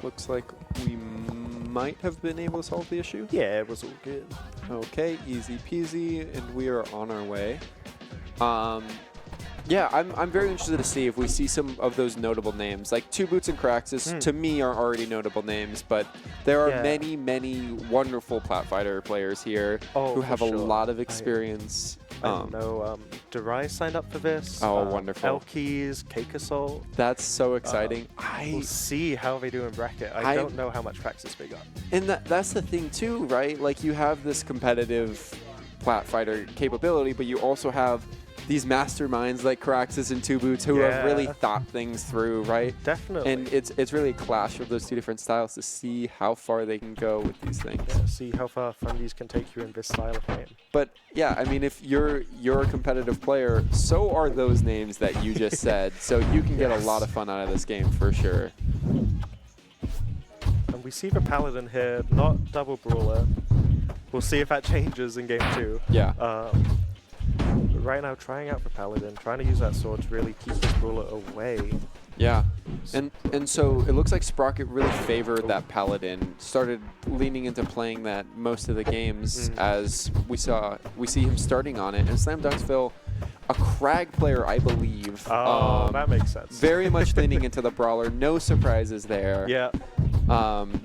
Looks like we might have been able to solve the issue. Yeah, it was all good. Okay, easy peasy, and we are on our way. Yeah, I'm very interested to see if we see some of those notable names. Like Two Boots and Craxus, to me, are already notable names, but there are many, many wonderful Plat Fighter players here who have a lot of experience. I know Durai signed up for this. Oh, wonderful. Elkeys, Cake Assault. That's so exciting. We'll see how they do in bracket. I don't know how much practice they got. And that's the thing too, right? Like you have this competitive Plat Fighter capability, but you also have these masterminds like Craxus and Two Boots who have really thought things through, right? Definitely. And it's really a clash of those two different styles to see how far they can go with these things. Yeah, see how far Fundies can take you in this style of game. But yeah, I mean, if you're a competitive player, so are those names that you just said. So you can get a lot of fun out of this game for sure. And we see the Paladin here, not double brawler. We'll see if that changes in game 2. Yeah. But right now, trying out for Paladin, trying to use that sword to really keep this brawler away. Yeah, and so it looks like Sprocket really favored that Paladin, started leaning into playing that most of the games as we see him starting on it. And SlamDunksville, a Crag player, I believe. Oh, that makes sense. Very much leaning into the brawler, no surprises there. Yeah.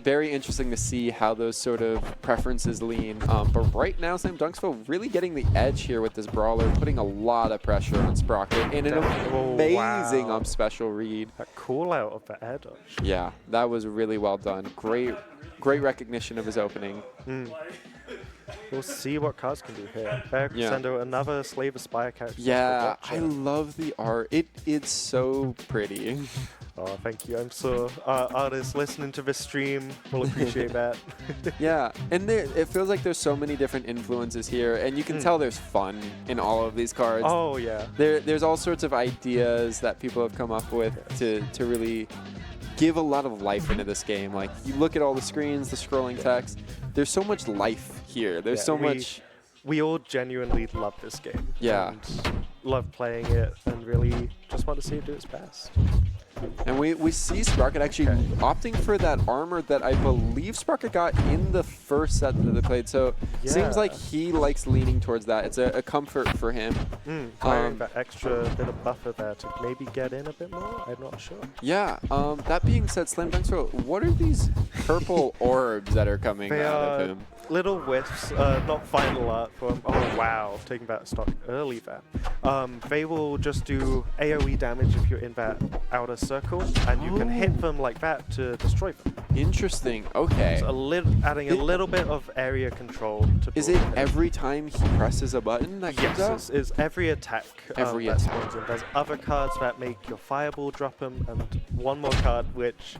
Very interesting to see how those sort of preferences lean. But right now, SlamDunksville really getting the edge here with this brawler, putting a lot of pressure on Sprocket in an amazing special read. That call out of the air dodge. Yeah, that was really well done. Great recognition of his opening. We'll see what cards can do here. Bear Crescendo, another Slave Aspire character. Yeah, I love the art. It's so pretty. Oh, thank you. I'm sure artists listening to this stream will appreciate that. Yeah, and it feels like there's so many different influences here, and you can tell there's fun in all of these cards. Oh, yeah. There's all sorts of ideas that people have come up with to really give a lot of life into this game. Like, you look at all the screens, the scrolling text, there's so much life here. There's so much... We all genuinely love this game. Yeah. And love playing it and really just want to see it do its best. And we see Sprocket actually opting for that armor that I believe Sprocket got in the first set that they played. So it seems like he likes leaning towards that. It's a comfort for him. That extra bit of buffer there to maybe get in a bit more? I'm not sure. Yeah. That being said, SlamDunksville, what are these purple orbs that are coming out of him? Little whiffs, not final art for him. Oh wow, taking that stock early there. They will just do AoE damage if you're in that outer circle, and you can hit them like that to destroy them. Interesting, okay. So adding a little bit of area control to Is it every time he presses a button that comes out? Yes, it's every attack. Every that attack. spawns in. There's other cards that make your fireball drop them, and one more card which,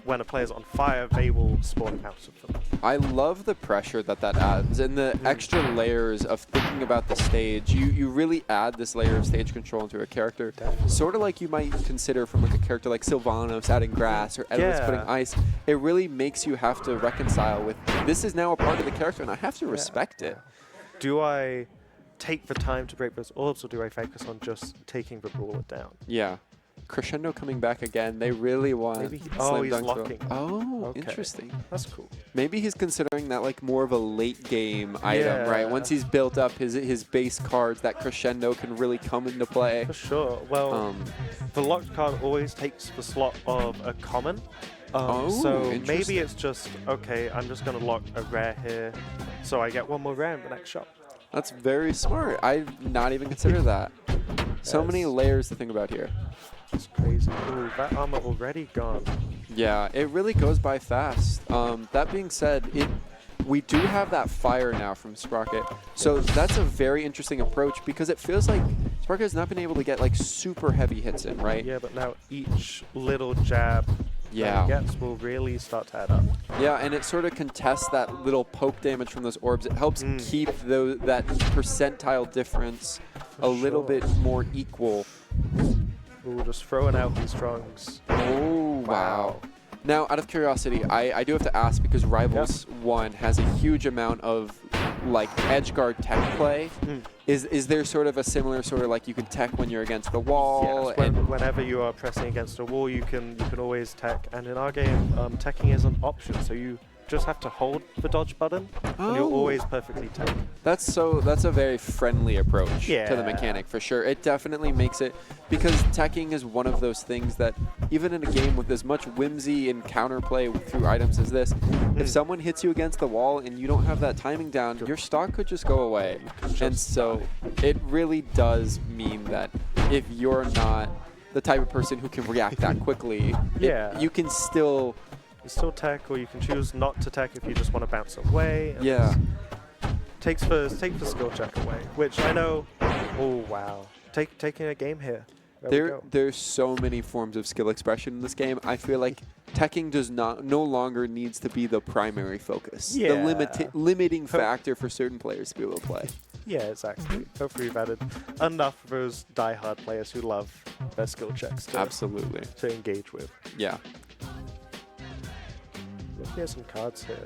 when a player's on fire, they will spawn out of them. I love the pressure that adds and the extra layers of thinking about the stage. You really add this layer of stage control into a character. Sort of like you might consider from like a character like Sylvanos adding grass or Edwards putting ice. It really makes you have to reconcile with, this is now a part of the character and I have to respect it. Do I take the time to break those orbs, or do I focus on just taking the brawler down? Yeah. Crescendo coming back again. They really want he's SlamDunksville. locking. Oh, interesting. That's cool. Maybe he's considering that like more of a late game item, right? Once he's built up his base cards, that Crescendo can really come into play. For sure. Well, the locked card always takes the slot of a common. So maybe it's just, okay, I'm just going to lock a rare here, so I get one more rare in the next shot. That's very smart. I've not even considered that. So many layers to think about here. It's crazy. Ooh, that armor already gone. Yeah, it really goes by fast. That being said, we do have that fire now from Sprocket. So that's a very interesting approach because it feels like Sprocket has not been able to get like super heavy hits in, right? Yeah, but now each little jab that he gets will really start to add up. Yeah, and it sort of contests that little poke damage from those orbs. It helps keep that percentile difference a little bit more equal. Ooh, just throwing out these strongs. Oh, wow. Now, out of curiosity, I do have to ask because Rivals 1 has a huge amount of like edge guard tech play. Is there sort of a similar sort of like you can tech when you're against the wall? Yes, whenever you are pressing against a wall, you can always tech. And in our game, teching is an option, so you just have to hold the dodge button, and you're always perfectly tech. That's a very friendly approach Yeah. to the mechanic for sure. It definitely makes it, because teching is one of those things that even in a game with as much whimsy and counterplay through items as this, if someone hits you against the wall and you don't have that timing down, your stock could just go away. And so it really does mean that if you're not the type of person who can react that quickly, you can still tech, or you can choose not to tech if you just want to bounce away. And Yeah. take the skill check away, which I know. Oh wow, taking a game here. There we go. There's so many forms of skill expression in this game. I feel like teching no longer needs to be the primary focus. Yeah. The limiting factor for certain players to be able to play. Yeah, exactly. Hopefully we've added enough for those die-hard players who love their skill checks Absolutely. to engage with. Yeah. Looking at some cards here.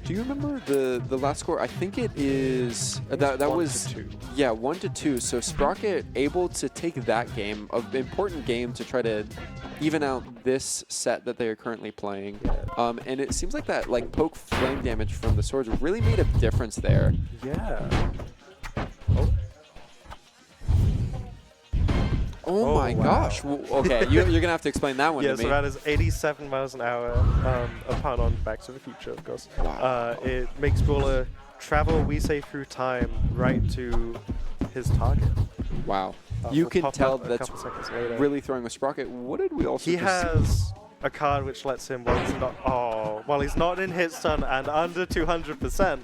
Do you remember the last score? I think it is that 1 was to 2. Yeah, 1-2. So Sprocket able to take that game, an important game, to try to even out this set that they are currently playing. And it seems like that poke flame damage from the swords really made a difference there. Yeah. Oh. Oh my gosh. Okay, you're going to have to explain that one Yeah, to me. so that is 87 miles an hour upon on Back to the Future, of course. Wow. It makes Brawler travel, we say, through time right to his target. Wow. You Will can pop tell up a that's couple seconds later. really throwing with Sprocket. What did we also He just see? has a card which lets him, while he's not in hit stun and under 200%,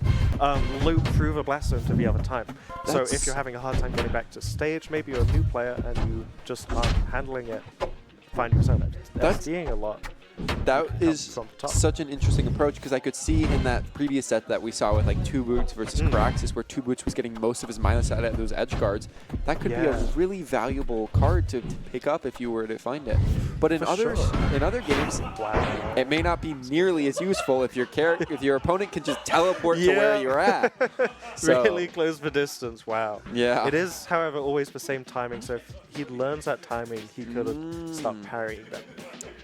loop through the blast zone to the other time. So if you're having a hard time getting back to stage, maybe you're a new player and you just aren't handling it, find yourself seeing a lot. That is from the top. such an interesting approach, because I could see in that previous set that we saw with like Two Boots versus Caraxis, where Two Boots was getting most of his minus out of those edge guards. That could be a really valuable card to pick up if you were to find it. But in other games, it may not be nearly as useful if your opponent can just teleport to where you're at. So, really close the distance. Wow. Yeah. It is, however, always the same timing. So if he learns that timing, he could start parrying them.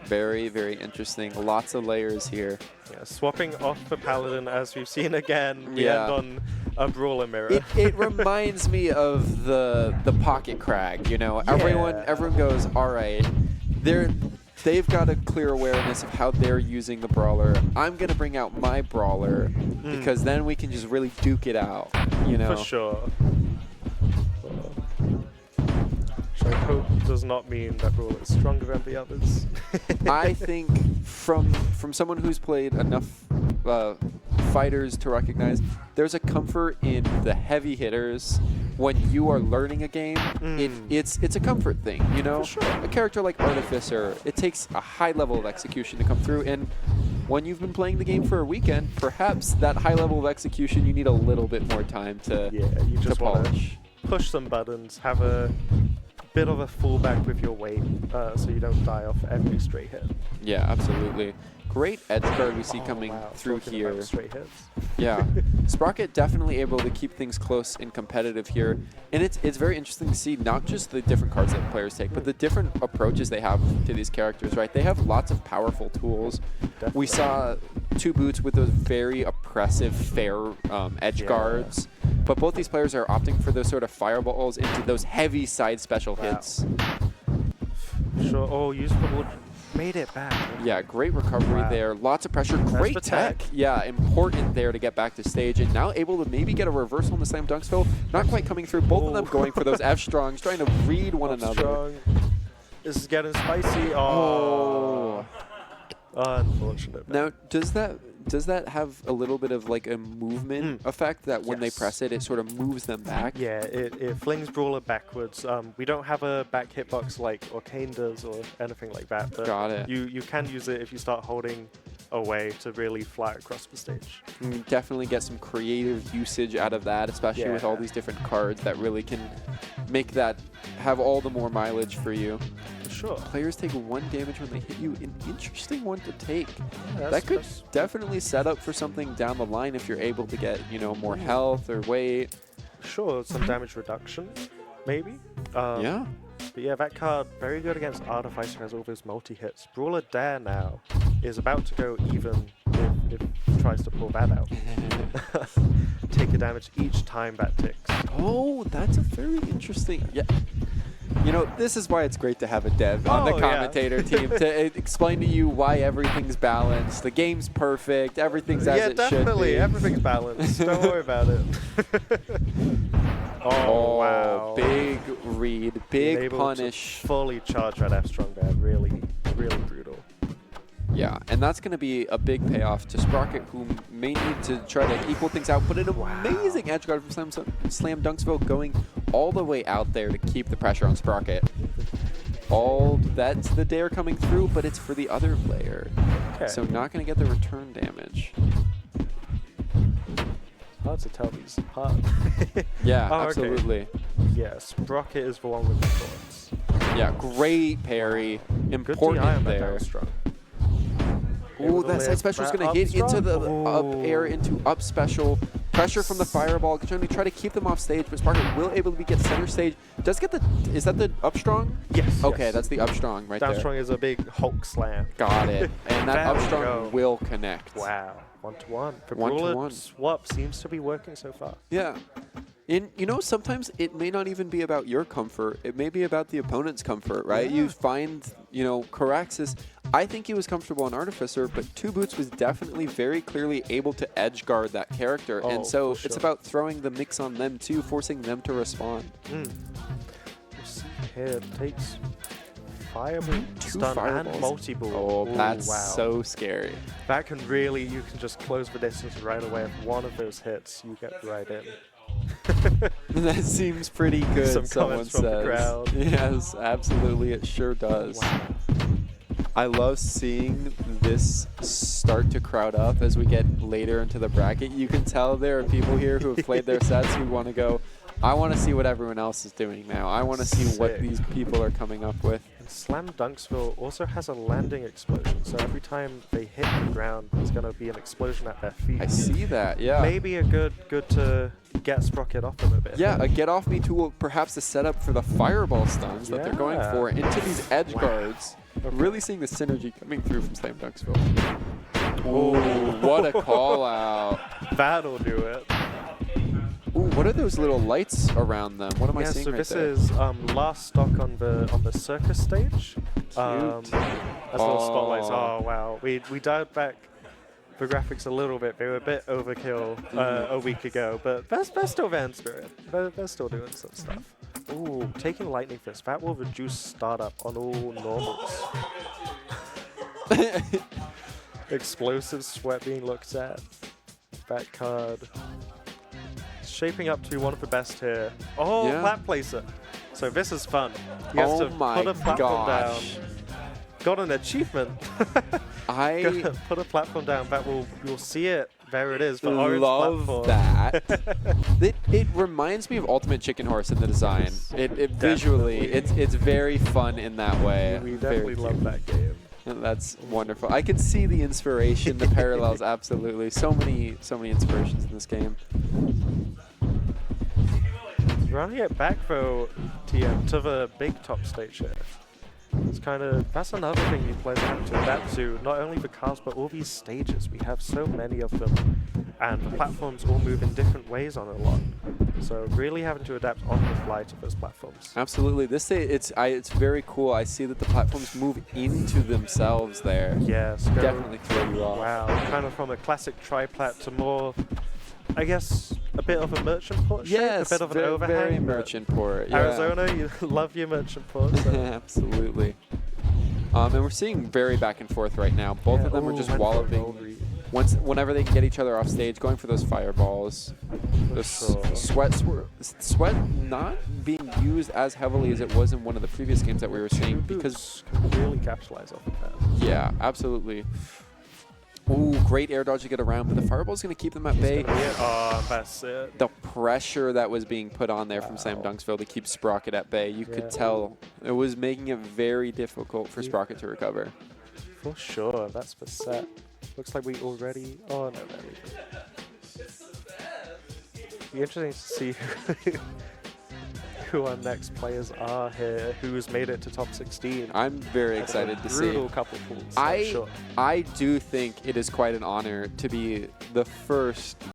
Very, very interesting. Lots of layers here. Yeah, swapping off the Paladin, as we've seen again, we end on a Brawler mirror. It reminds me of the pocket crag, you know. Everyone goes, all right, they've got a clear awareness of how they're using the brawler. I'm gonna bring out my brawler because then we can just really duke it out, you know. For sure. Which I hope does not mean that Brawler is stronger than the others. I think from someone who's played enough fighters to recognize, there's a comfort in the heavy hitters when you are learning a game. It's a comfort thing, you know. For sure. A character like Artificer, it takes a high level of execution to come through, and when you've been playing the game for a weekend, perhaps that high level of execution you need a little bit more time to you just want to polish. push some buttons, have a bit of a fallback with your weight, so you don't die off every straight hit. Yeah, absolutely. Great edge guard we see coming through Talking here. about straight hits. Yeah, Sprocket definitely able to keep things close and competitive here, and it's very interesting to see not just the different cards that players take, but the different approaches they have to these characters. Right, they have lots of powerful tools. Definitely. We saw Two Boots with those very oppressive fair edge guards, but both these players are opting for those sort of fireballs into those heavy side special hits. Sure. Oh, useful. Made it back. Yeah, great recovery there. Lots of pressure. Great the tech. tech. Yeah, important there to get back to stage. And now able to maybe get a reversal in the SlamDunksville. Not quite coming through. Both of them going for those F-strongs, trying to read one another. Strong. This is getting spicy. Oh. Unfortunate. Now, does that have a little bit of like a movement effect that when they press it, it sort of moves them back? Yeah, it flings Brawler backwards. We don't have a back hitbox like Arcane does or anything like that. But Got it. You can use it if you start holding away to really fly across the stage. You definitely get some creative usage out of that, especially with all these different cards that really can make that have all the more mileage for you. Sure. Players take 1 damage when they hit you. An interesting one to take. Yeah, That could definitely set up for something down the line if you're able to get, you know, more health or weight. Sure, some damage reduction, maybe. Yeah. But yeah, that card, very good against Artificer, has all those multi-hits. Brawler Dare now is about to go even if it tries to pull that out. Take a damage each time that ticks. Oh, that's a very interesting... Yeah. You know, this is why it's great to have a dev on the commentator team to explain to you why everything's balanced. The game's perfect. Everything's as it should be. Yeah, definitely. Everything's balanced. Don't worry about it. Oh, wow. Big read. Big punish. Fully charge that F-Strong there. Really, really brutal. Yeah, and that's going to be a big payoff to Sprocket, who may need to try to equal things out. But an amazing edge guard from SlamDunksville going all the way out there to keep the pressure on Sprocket. That's the dare coming through, but it's for the other player. Okay. So not going to get the return damage. Hard to tell these apart. Yeah, absolutely. Okay. Yeah, Sprocket is the one with the thoughts. Yeah, great parry. Important there. Ooh, that side special is going to hit into the up air, into up special. Pressure from the fireball. Going to try to keep them off stage, but Sprocket will able to get center stage. Does get the... Is that the up strong? Yes. Okay, yes. That's the up strong right there. Down strong is a big Hulk slam. Got it. And that up strong will connect. Wow. 1-to-1. The 1-to-1 swap seems to be working so far. Yeah. And, you know, sometimes it may not even be about your comfort. It may be about the opponent's comfort, right? Yeah. You find, you know, Caraxis, I think he was comfortable on Artificer, but Two Boots was definitely very clearly able to edge guard that character. And so it's about throwing the mix on them, too, forcing them to respond. We'll see here. Takes fireball, stun, and multi-ball. Oh, that's so scary. That can really, you can just close the distance right away. If one of those hits, you get right in. That seems pretty good, Some someone comments from the crowd. Yes, absolutely, it sure does. Wow. I love seeing this start to crowd up as we get later into the bracket. You can tell there are people here who have played their sets who want to go, I want to see what everyone else is doing now. I want to see what these people are coming up with. And SlamDunksville also has a landing explosion, so every time they hit the ground, there's going to be an explosion at their feet. I see that, yeah. Maybe a good to get Sprocket off them a bit. Yeah, a get off me tool, perhaps a setup for the fireball stuns that they're going for into these edge guards. Okay. Really seeing the synergy coming through from SlamDunksville. Oh, what a call out. That'll do it. Ooh, what are those little lights around them? What am I seeing right there? So this is last stock on the circus stage. As little spotlights. Oh wow, we dialed back the graphics a little bit. They were a bit overkill a week ago, but they're still there in spirit. They're still doing some stuff. Ooh, taking Lightning Fist. That will reduce startup on all normals. Explosive Sweat being looked at. That card. Shaping up to be one of the best here. Oh, plat placer. So this is fun. He has to put a platform down. Got an achievement. Put a platform down. That you'll see it. There it is. The orange platform. That. it reminds me of Ultimate Chicken Horse in the design. It visually, it's very fun in that way. We definitely love that game. That's wonderful. I can see the inspiration, the parallels, absolutely. So many inspirations in this game. Running it back though, TM, to the big top stage here. It's that's another thing you players have to adapt to. Not only the cars, but all these stages. We have so many of them, and the platforms all move in different ways on a lot. So really having to adapt on the fly to those platforms. Absolutely. This day, it's very cool. I see that the platforms move into themselves there. Yes. Definitely throw you off. Wow. Kind of from a classic tri-plat to more, I guess, a bit of a merchant port shape, a bit of an overhang. Very merchant port. Yeah. Arizona, you love your merchant port. So. Absolutely. And we're seeing very back and forth right now. Both of them are just walloping. Whenever they can get each other off stage, going for those fireballs. Sweat not being used as heavily as it was in one of the previous games that we were seeing, because can really capitalize off of that. Yeah, absolutely. Ooh, great air dodge to get around, but the fireball's going to keep them at bay. Oh, that's it. The pressure that was being put on there from SlamDunksville to keep Sprocket at bay, you could tell it was making it very difficult for Sprocket to recover. For sure, that's the set. Looks like we already... Oh, no, there we go. Be interesting to see who our next players are here, who's made it to top 16. I'm very excited to see. Brutal couple pools, I'm sure. I do think it is quite an honor to be the first